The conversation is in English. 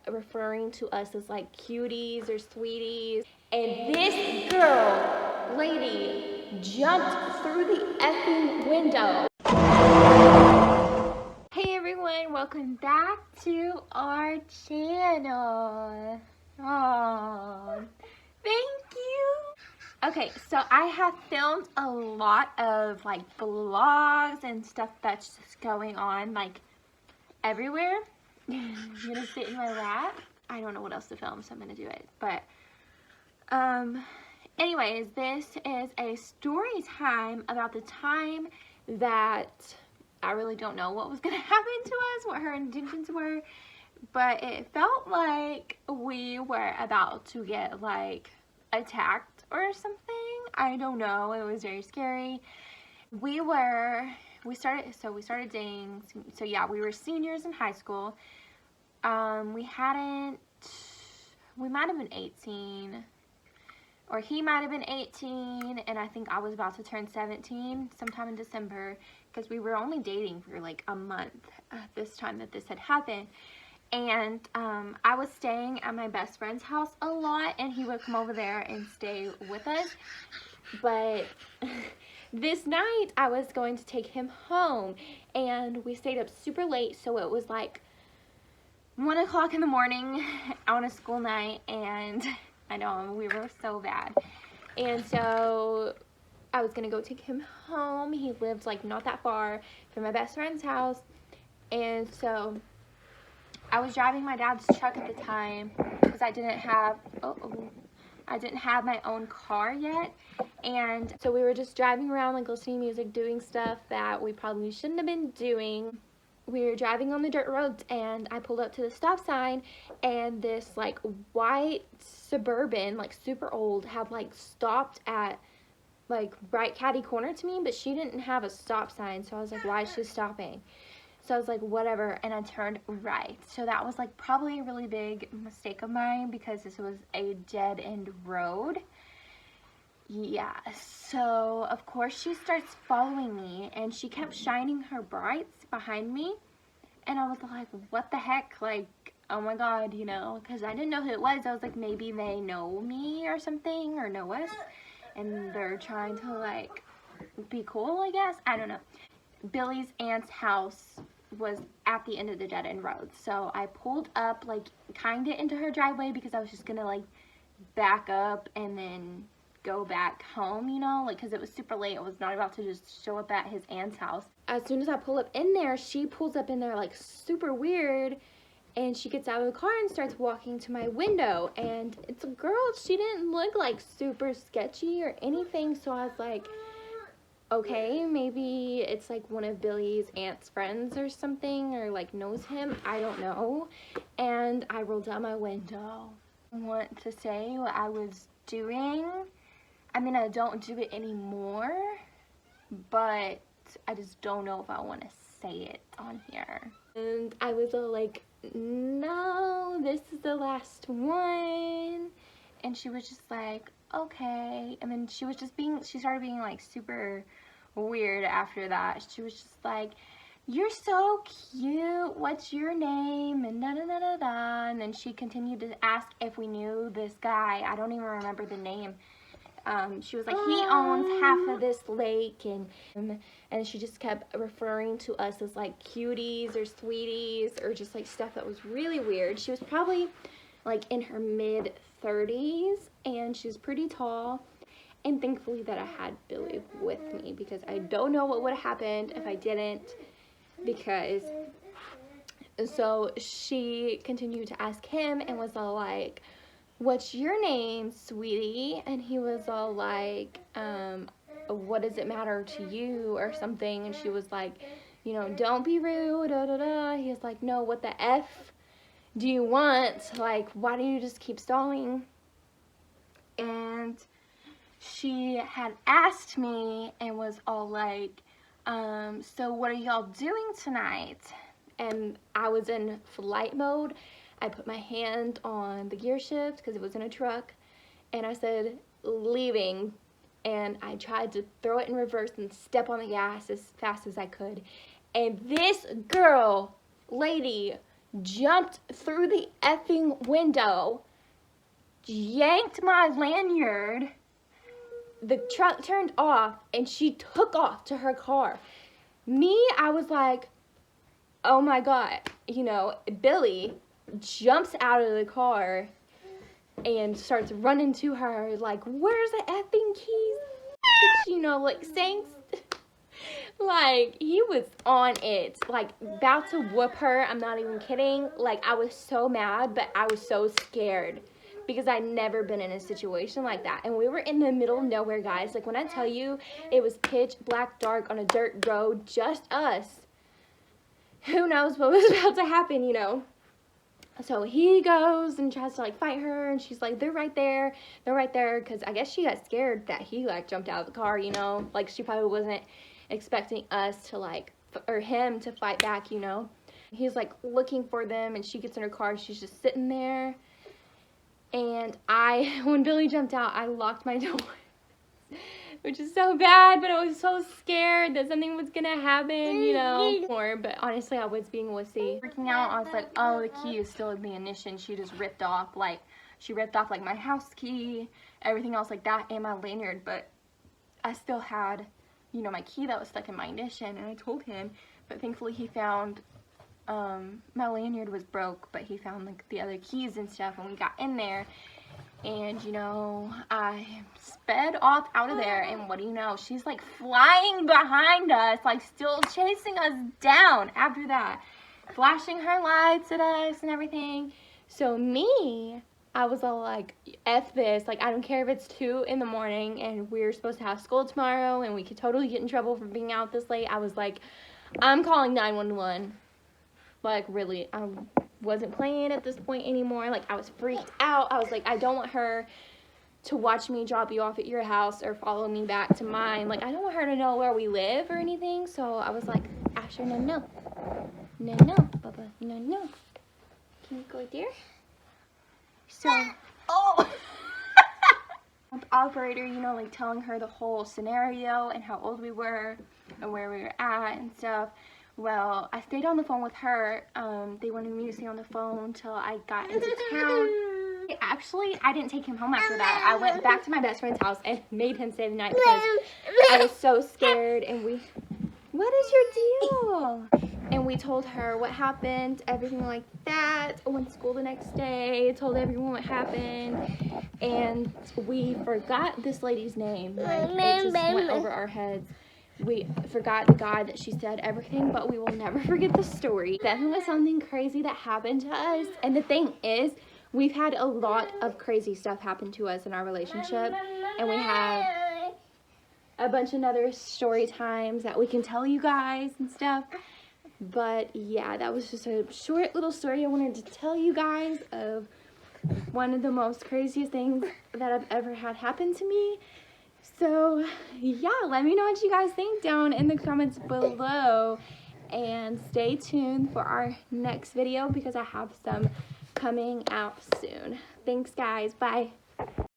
referring to us as like cuties or sweeties. And this girl, lady, jumped through the effing window. Hey everyone, welcome back to our channel. Aww, thank you. Okay, so I have filmed a lot of like vlogs and stuff that's just going on like everywhere. I'm gonna sit in my lap. I don't know what else to film, so I'm gonna do it. But anyways, this is a story time about the time that I really don't know what was gonna happen to us, what her intentions were, but it felt like we were about to get like attacked or something. I don't know. It was very scary. We started dating. So yeah, we were seniors in high school. We might have been 18, or he might have been 18, and I think I was about to turn 17 sometime in December, because we were only dating for like a month at this time that this had happened. And I was staying at my best friend's house a lot, and he would come over there and stay with us. But this night I was going to take him home, and we stayed up super late, so it was like 1 o'clock in the morning on a school night, and I know, we were so bad. And so I was gonna go take him home. He lived like not that far from my best friend's house, and so I was driving my dad's truck at the time because I didn't have my own car yet. And so we were just driving around like listening to music, doing stuff that we probably shouldn't have been doing. We were driving on the dirt roads, and I pulled up to the stop sign, and this like white Suburban, like super old, had like stopped at like right catty corner to me, but she didn't have a stop sign. So I was like, why is she stopping? So I was like, whatever, and I turned right. So that was like probably a really big mistake of mine, because this was a dead-end road. Yeah, so of course she starts following me, and she kept shining her brights behind me, and I was like, what the heck, like, oh my god, you know, because I didn't know who it was. I was like, maybe they know me or something, or know us, and they're trying to like be cool, I guess. I don't know. Billy's aunt's house was at the end of the dead end road, so I pulled up like kind of into her driveway, because I was just gonna like back up and then go back home, you know, like, because it was super late. I was not about to just show up at his aunt's house. As soon as I pull up in there, she pulls up in there like super weird, and she gets out of the car and starts walking to my window, and it's a girl. She didn't look like super sketchy or anything, so I was like, okay, maybe it's like one of Billy's aunt's friends or something, or like knows him, I don't know. And I rolled down my window. I want to say what I was doing. I mean, I don't do it anymore, but I just don't know if I want to say it on here. And I was all like, no, this is the last one. And she was just like, okay. And then she started being like super weird after that. She was just like, you're so cute, what's your name, and da da da da da. And then she continued to ask if we knew this guy. I don't even remember the name. She was like, he owns half of this lake, and she just kept referring to us as like cuties or sweeties, or just like stuff that was really weird. She was probably like in her mid-30s, and she was pretty tall. And thankfully that I had Billy with me, because I don't know what would have happened if I didn't. Because so she continued to ask him and was all like, what's your name, sweetie? And he was all like, what does it matter to you, or something. And she was like, you know, don't be rude, da da da. He was like, no, what the F do you want? Like, why do you just keep stalling? And she had asked me and was all like, so what are y'all doing tonight? And I was in flight mode. I put my hand on the gear shift because it was in a truck, and I said, leaving, and I tried to throw it in reverse and step on the gas as fast as I could. And this girl, lady, jumped through the effing window, yanked my lanyard. The truck turned off, and she took off to her car. Me, I was like, oh my God. You know, Billy jumps out of the car and starts running to her like, where's the effing keys? You know, like saying, like, he was on it, like about to whoop her. I'm not even kidding. Like, I was so mad, but I was so scared because I'd never been in a situation like that. And we were in the middle of nowhere, guys. Like, when I tell you it was pitch black dark on a dirt road, just us, who knows what was about to happen, you know. So he goes and tries to like fight her, and she's like, they're right there, because I guess she got scared that he like jumped out of the car, you know, like she probably wasn't expecting us to like, or him to fight back, you know. He's like looking for them, and she gets in her car, she's just sitting there, and when Billy jumped out, I locked my door. Which is so bad, but I was so scared that something was gonna happen, you know. But honestly, I was being wussy. Freaking out, I was like, oh, the key is still in the ignition. She just ripped off, like, my house key, everything else like that, and my lanyard. But I still had, you know, my key that was stuck in my ignition, and I told him. But thankfully, he found, my lanyard was broke, but he found, like, the other keys and stuff, and we got in there. And, you know, I sped off out of there, and what do you know? She's, like, flying behind us, like, still chasing us down after that. Flashing her lights at us and everything. So me, I was all like, F this. Like, I don't care if it's 2 in the morning, and we're supposed to have school tomorrow, and we could totally get in trouble for being out this late. I was like, I'm calling 911. Like, really, I wasn't playing at this point anymore. Like, I was freaked out. I was like, I don't want her to watch me drop you off at your house or follow me back to mine. Like, I don't want her to know where we live or anything. So I was like, Asher, no, Bubba, no. Can you go there? So, the operator, you know, like telling her the whole scenario and how old we were and where we were at and stuff. Well, I stayed on the phone with her. They wanted me to stay on the phone till I got into town. Actually, I didn't take him home after that. I went back to my best friend's house and made him stay the night because I was so scared. And what is your deal? And we told her what happened, everything like that. Went to school the next day, told everyone what happened. And we forgot this lady's name. Like, it just went over our heads. We forgot the guy that she said everything, but we will never forget the story. Definitely was something crazy that happened to us. And the thing is, we've had a lot of crazy stuff happen to us in our relationship. And we have a bunch of other story times that we can tell you guys and stuff. But yeah, that was just a short little story I wanted to tell you guys of one of the most craziest things that I've ever had happen to me. So, yeah, let me know what you guys think down in the comments below. And stay tuned for our next video because I have some coming out soon. Thanks, guys. Bye.